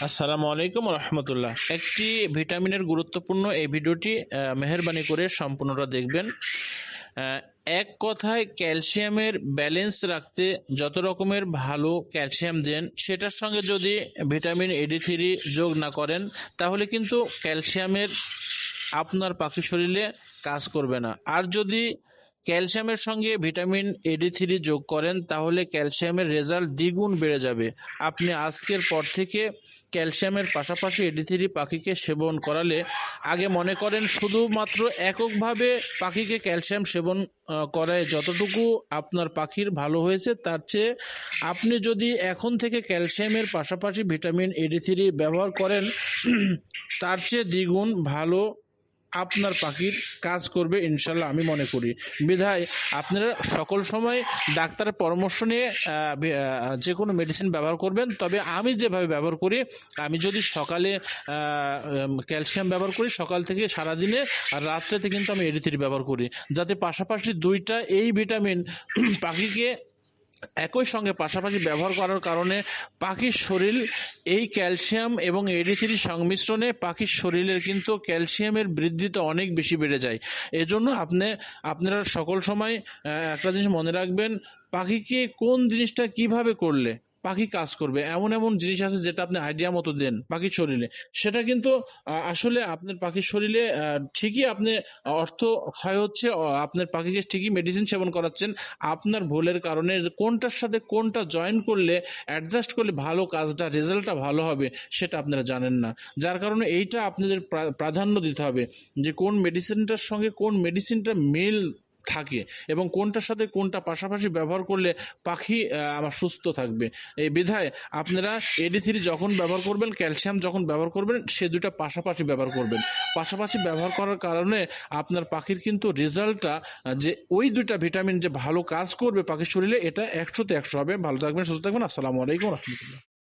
আসসালামু আলাইকুম রহমতুল্লাহ। একটি ভিটামিনের গুরুত্বপূর্ণ এই ভিডিওটি মেহেরবানি করে সম্পূর্ণটা দেখবেন। আহ, এক কথায় ক্যালসিয়ামের ব্যালেন্স রাখতে যত রকমের ভালো ক্যালসিয়াম দেন, সেটার সঙ্গে যদি ভিটামিন এডি3 যোগ না করেন, তাহলে কিন্তু ক্যালসিয়ামের আপনার পাখি শরীরে কাজ করবে না। আর যদি ক্যালসিয়ামের সঙ্গে ভিটামিন এডি3 যোগ করেন, তাহলে ক্যালসিয়ামের রেজাল্ট দ্বিগুণ বেড়ে যাবে। আপনি আজকের পর থেকে ক্যালসিয়ামের পাশাপাশি এডি3 পাখিকে সেবন করালে, আগে মনে করেন শুধুমাত্র এককভাবে পাখিকে ক্যালসিয়াম সেবন করায় যতটুকু আপনার পাখির ভালো হয়েছে, তার চেয়ে আপনি যদি এখন থেকে ক্যালসিয়ামের পাশাপাশি ভিটামিন এডি3 ব্যবহার করেন, তার চেয়ে দ্বিগুণ ভালো আপনার পাখির কাজ করবে ইনশাল্লাহ, আমি মনে করি। বিধায় আপনারা সকল সময় ডাক্তারের পরামর্শ নিয়ে যে কোনো মেডিসিন ব্যবহার করবেন। তবে আমি যেভাবে ব্যবহার করি, আমি যদি সকালে ক্যালসিয়াম ব্যবহার করি, সকাল থেকে সারাদিনে, আর রাত্রেতে কিন্তু আমি এডি3 ব্যবহার করি, যাতে পাশাপাশি দুইটা এই ভিটামিন পাখিকে একই সঙ্গে পাশাপাশি ব্যবহার করার কারণে পাখির শরীর এই ক্যালসিয়াম এবং এডি3 সংমিশ্রণে পাখির শরীরের কিন্তু ক্যালসিয়ামের বৃদ্ধিতে অনেক বেশি বেড়ে যায়। এজন্য আপনারা সকল সময় একটা জিনিস মনে রাখবেন, পাখিকে কোন জিনিসটা কিভাবে করলে পাখি কাজ করবে। এমন এমন জিনিস আছে যেটা আপনি আইডিয়া মতো দেন পাখির শরীরে, সেটা কিন্তু আসলে আপনার পাখির শরীরে ঠিকই আপনি অর্থ ক্ষয় হচ্ছে, আপনার পাখিকে ঠিকই মেডিসিন সেবন করাচ্ছেন। আপনার ভুলের কারণে কোনটার সাথে কোনটা জয়েন করলে, অ্যাডজাস্ট করলে ভালো কাজটা, রেজাল্টটা ভালো হবে, সেটা আপনারা জানেন না। যার কারণে এইটা আপনাদের প্রাধান্য দিতে হবে যে কোন মেডিসিনটার সঙ্গে কোন মেডিসিনটা মিল থাকে এবং কোনটার সাথে কোনটা পাশাপাশি ব্যবহার করলে পাখি আমার সুস্থ থাকবে। এই বিধায় আপনারা এডি3 যখন ব্যবহার করবেন, ক্যালসিয়াম যখন ব্যবহার করবেন, সে দুটা পাশাপাশি ব্যবহার করবেন। পাশাপাশি ব্যবহার করার কারণে আপনার পাখির কিন্তু রেজাল্টটা, যে ওই দুইটা ভিটামিন যে ভালো কাজ করবে পাখির শরীরে, এটা 100-তে 100 হবে। ভালো থাকবেন, সুস্থ থাকবেন। আসসালামু আলাইকুম রহমতুল্লাহ।